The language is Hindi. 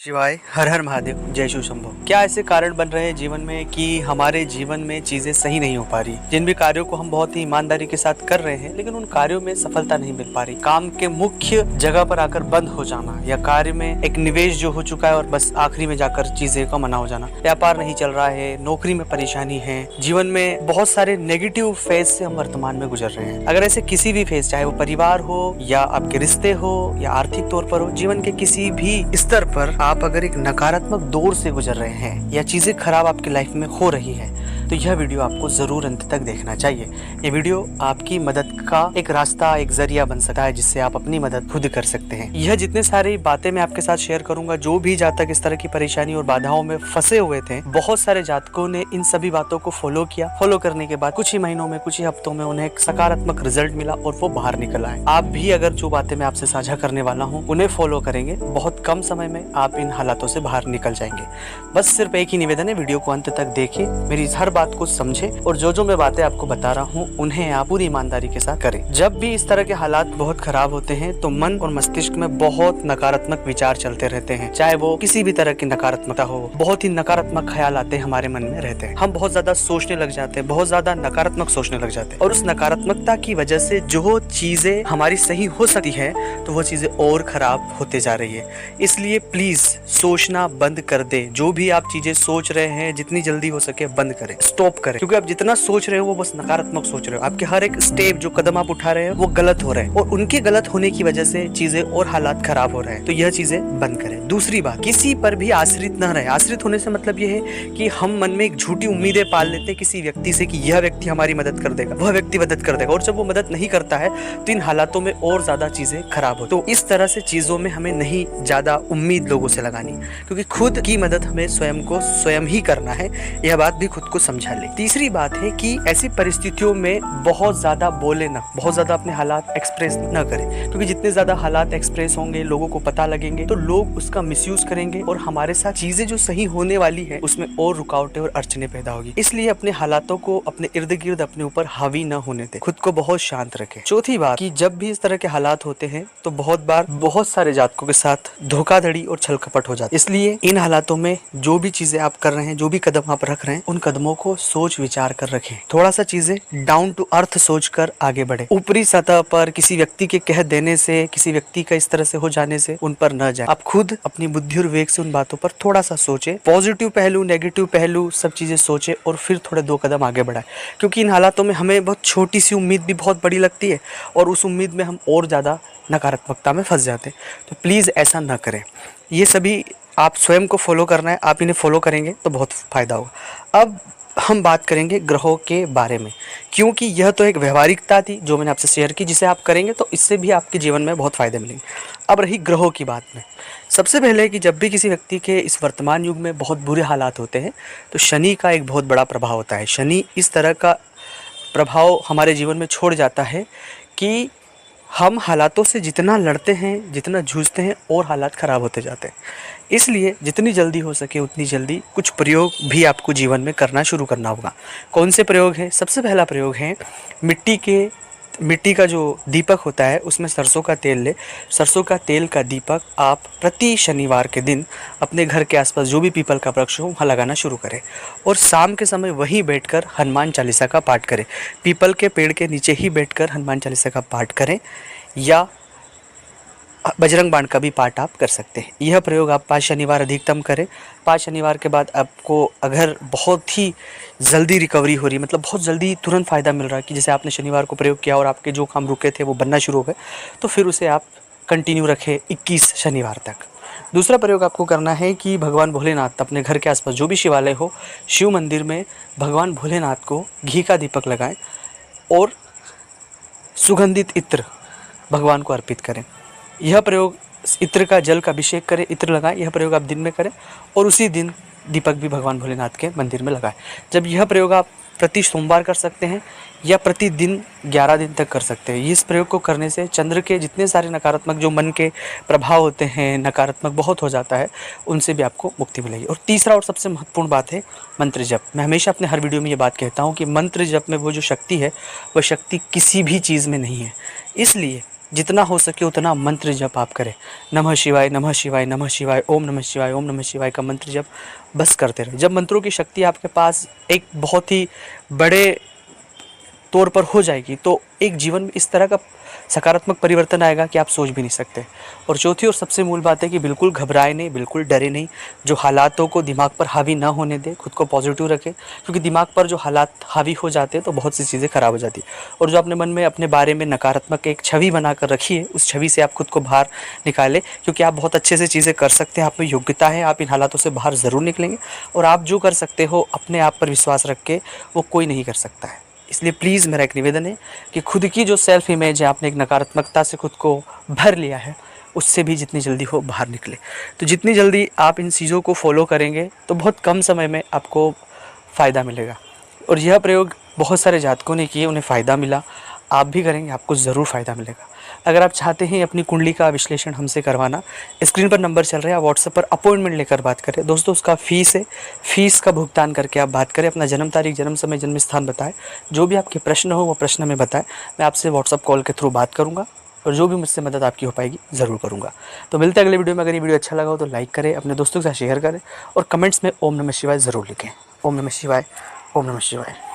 शिवाय हर हर महादेव जय शिव शंभो। क्या ऐसे कारण बन रहे हैं जीवन में कि हमारे जीवन में चीजें सही नहीं हो पा रही। जिन भी कार्यों को हम बहुत ही ईमानदारी के साथ कर रहे हैं लेकिन उन कार्यों में सफलता नहीं मिल पा रही। काम के मुख्य जगह पर आकर बंद हो जाना या कार्य में एक निवेश जो हो चुका है और बस आखिरी में जाकर चीजें का मना हो जाना। व्यापार नहीं चल रहा है, नौकरी में परेशानी है, जीवन में बहुत सारे नेगेटिव फेज से हम वर्तमान में गुजर रहे हैं। अगर ऐसे किसी भी फेज, चाहे वो परिवार हो या आपके रिश्ते हो या आर्थिक तौर पर हो, जीवन के किसी भी स्तर पर आप अगर एक नकारात्मक दौर से गुजर रहे हैं या चीजें खराब आपकी लाइफ में हो रही है तो यह वीडियो आपको जरूर अंत तक देखना चाहिए। ये वीडियो आपकी मदद का एक रास्ता, एक जरिया बन सकता है जिससे आप अपनी मदद खुद कर सकते हैं। यह जितने सारी बातें मैं आपके साथ शेयर करूंगा, जो भी जातक इस तरह की परेशानी और बाधाओं में फंसे हुए थे, बहुत सारे जातकों ने इन सभी बातों को फॉलो किया। फॉलो करने के बाद कुछ ही महीनों में, कुछ ही हफ्तों में उन्हें एक सकारात्मक रिजल्ट मिला और वो बाहर निकल आए। आप भी अगर जो बातें मैं आपसे साझा करने वाला हूँ उन्हें फॉलो करेंगे, बहुत कम समय में आप इन हालातों से बाहर निकल जाएंगे। बस सिर्फ एक ही निवेदन है, वीडियो को अंत तक देखिए, मेरी हर बात को समझे और जो मैं बातें आपको बता रहा हूँ उन्हें आप पूरी ईमानदारी के साथ करें। जब भी इस तरह के हालात बहुत खराब होते हैं तो मन और मस्तिष्क में बहुत नकारात्मक विचार चलते रहते हैं। चाहे वो किसी भी तरह की नकारात्मकता हो, बहुत ही नकारात्मक ख्याल आते हमारे मन में रहते हैं। हम बहुत ज्यादा सोचने लग जाते हैं, बहुत ज्यादा नकारात्मक सोचने लग जाते हैं और उस नकारात्मकता की वजह से जो चीजें हमारी सही हो सकती है तो वो चीजें और खराब होते जा रही है। इसलिए प्लीज सोचना बंद कर दे। जो भी आप चीजें सोच रहे हैं जितनी जल्दी हो सके बंद करें, स्टॉप करें, क्योंकि आप जितना सोच रहे हो वो बस नकारात्मक सोच रहे हो। आपके हर एक स्टेप, जो कदम आप उठा रहे हैं वो गलत हो रहे हैं और उनके गलत होने की वजह से चीजें और हालात खराब हो रहे हैं। तो यह चीजें बंद करें। दूसरी बात, किसी पर भी आश्रित न रहे। आश्रित होने से मतलब यह है कि हम मन में एक झूठी उम्मीदें पाल लेते हैं किसी व्यक्ति से कि यह व्यक्ति हमारी मदद कर देगा, वह व्यक्ति मदद कर देगा, और जब वो मदद नहीं करता है तो इन हालातों में और ज्यादा चीजें खराब हो। तो इस तरह से चीजों में हमें नहीं ज्यादा उम्मीद लोगों से लगानी, क्योंकि खुद की मदद हमें स्वयं को स्वयं ही करना है। यह बात भी खुद को समझा ले। तीसरी बात है कि ऐसी परिस्थितियों में बहुत ज्यादा बोले ना, बहुत ज्यादा अपने हालात एक्सप्रेस न करें, क्योंकि जितने ज्यादा हालात एक्सप्रेस होंगे, लोगों को पता लगेंगे तो लोग उसका मिसयूज करेंगे और हमारे साथ चीजें जो सही होने वाली है उसमें और रुकावटें और अड़चने पैदा होगी। इसलिए अपने हालातों को अपने इर्द गिर्द अपने ऊपर हावी न होने दे, खुद को बहुत शांत रखें। चौथी बात कि जब भी इस तरह के हालात होते हैं तो बहुत बार बहुत सारे जातकों के साथ धोखाधड़ी और छल कपट हो जाता है। इसलिए इन हालातों में जो भी चीजें आप कर रहे हैं, जो भी कदम आप रख रहे हैं, उन कदमों को सोच विचार कर रखें। थोड़ा सा चीजें डाउन टू अर्थ सोचकर आगे बढ़े। ऊपरी सतह पर किसी व्यक्ति के कह देने से, किसी व्यक्ति का इस तरह से हो जाने से उन पर न जाए। आप खुद अपनी बुद्धि और विवेक से उन बातों पर थोड़ा सा सोचे, पॉजिटिव पहलू, नेगेटिव पहलू सब चीजें सोचे और फिर थोड़े दो कदम आगे बढ़ाए। क्योंकि इन हालातों में हमें बहुत छोटी सी उम्मीद भी बहुत बड़ी लगती है और उस उम्मीद में हम और ज्यादा नकारात्मकता में फंस जाते हैं। तो प्लीज ऐसा न करें। ये सभी आप स्वयं को फॉलो करना है, आप इन्हें फॉलो करेंगे तो बहुत फायदा होगा। अब हम बात करेंगे ग्रहों के बारे में, क्योंकि यह तो एक व्यवहारिकता थी जो मैंने आपसे शेयर की, जिसे आप करेंगे तो इससे भी आपके जीवन में बहुत फायदे मिलेंगे। अब रही ग्रहों की बात में, सबसे पहले कि जब भी किसी व्यक्ति के इस वर्तमान युग में बहुत बुरे हालात होते हैं तो शनि का एक बहुत बड़ा प्रभाव होता है। शनि इस तरह का प्रभाव हमारे जीवन में छोड़ जाता है कि हम हालातों से जितना लड़ते हैं, जितना जूझते हैं और हालात ख़राब होते जाते हैं। इसलिए जितनी जल्दी हो सके उतनी जल्दी कुछ प्रयोग भी आपको जीवन में करना शुरू करना होगा। कौन से प्रयोग हैं? सबसे पहला प्रयोग है मिट्टी का जो दीपक होता है उसमें सरसों का तेल ले। सरसों का तेल का दीपक आप प्रति शनिवार के दिन अपने घर के आसपास जो भी पीपल का वृक्ष हो वहाँ लगाना शुरू करें और शाम के समय वहीं बैठकर हनुमान चालीसा का पाठ करें। पीपल के पेड़ के नीचे ही बैठकर हनुमान चालीसा का पाठ करें या बजरंग बाण का भी पाठ आप कर सकते हैं। यह प्रयोग आप 5 शनिवार अधिकतम करें। 5 शनिवार के बाद आपको अगर बहुत ही जल्दी रिकवरी हो रही है, मतलब बहुत जल्दी तुरंत फ़ायदा मिल रहा है कि जैसे आपने शनिवार को प्रयोग किया और आपके जो काम रुके थे वो बनना शुरू हो गए, तो फिर उसे आप कंटिन्यू रखें 21 शनिवार तक। दूसरा प्रयोग आपको करना है कि भगवान भोलेनाथ, अपने घर के आसपास जो भी शिवालय हो, शिव मंदिर में भगवान भोलेनाथ को घी का दीपक लगाएं और सुगंधित इत्र भगवान को अर्पित करें। यह प्रयोग, इत्र का जल का अभिषेक करें, इत्र लगाएं। यह प्रयोग आप दिन में करें और उसी दिन दीपक भी भगवान भोलेनाथ के मंदिर में लगाएं। जब यह प्रयोग आप प्रति सोमवार कर सकते हैं या प्रतिदिन 11 दिन तक कर सकते हैं। इस प्रयोग को करने से चंद्र के जितने सारे नकारात्मक जो मन के प्रभाव होते हैं, नकारात्मक बहुत हो जाता है, उनसे भी आपको मुक्ति मिलेगी। और तीसरा और सबसे महत्वपूर्ण बात है मंत्र जप। मैं हमेशा अपने हर वीडियो में ये बात कहता हूँ कि मंत्र जप में वो जो शक्ति है वह शक्ति किसी भी चीज़ में नहीं है। इसलिए जितना हो सके उतना मंत्र जप आप करें। नमः शिवाय, नमः शिवाय, नमः शिवाय, ओम नमः शिवाय, ओम नमः शिवाय का मंत्र जप बस करते रहें। जब मंत्रों की शक्ति आपके पास एक बहुत ही बड़े तौर पर हो जाएगी तो एक जीवन में इस तरह का सकारात्मक परिवर्तन आएगा कि आप सोच भी नहीं सकते। और चौथी और सबसे मूल बात है कि बिल्कुल घबराए नहीं, बिल्कुल डरे नहीं। जो हालातों को दिमाग पर हावी ना होने दें, खुद को पॉजिटिव रखें, क्योंकि दिमाग पर जो हालात हावी हो जाते हैं तो बहुत सी चीज़ें खराब हो जाती है। और जो अपने मन में अपने बारे में नकारात्मक एक छवि बनाकर रखी है, उस छवि से आप खुद को बाहर निकालें, क्योंकि आप बहुत अच्छे से चीज़ें कर सकते हैं, आप में योग्यता है, आप इन हालातों से बाहर ज़रूर निकलेंगे। और आप जो कर सकते हो अपने आप पर विश्वास रख के, वो कोई नहीं कर सकता है। इसलिए प्लीज़ मेरा एक निवेदन है कि खुद की जो सेल्फ इमेज है, आपने एक नकारात्मकता से खुद को भर लिया है, उससे भी जितनी जल्दी हो बाहर निकले। तो जितनी जल्दी आप इन चीज़ों को फॉलो करेंगे तो बहुत कम समय में आपको फ़ायदा मिलेगा। और यह प्रयोग बहुत सारे जातकों ने किए, उन्हें फ़ायदा मिला। आप भी करेंगे, आपको ज़रूर फ़ायदा मिलेगा। अगर आप चाहते हैं अपनी कुंडली का विश्लेषण हमसे करवाना, स्क्रीन पर नंबर चल रहा है, आप व्हाट्सएप पर अपॉइंटमेंट लेकर बात करें। दोस्तों, उसका फ़ीस है, फ़ीस का भुगतान करके आप बात करें, अपना जन्म तारीख, जन्म समय, जन्म स्थान बताएं, जो भी आपके प्रश्न हो वो प्रश्न हमें बताएं। मैं आपसे व्हाट्सएप कॉल के थ्रू बात करूँगा और जो भी मुझसे मदद आपकी हो पाएगी ज़रूर करूँगा। तो मिलते हैं अगले वीडियो में। अगर ये वीडियो अच्छा लगा हो तो लाइक करें, अपने दोस्तों के साथ शेयर करें और कमेंट्स में ओम नमः शिवाय ज़रूर लिखें। ओम नमः शिवाय, ओम नमः शिवाय।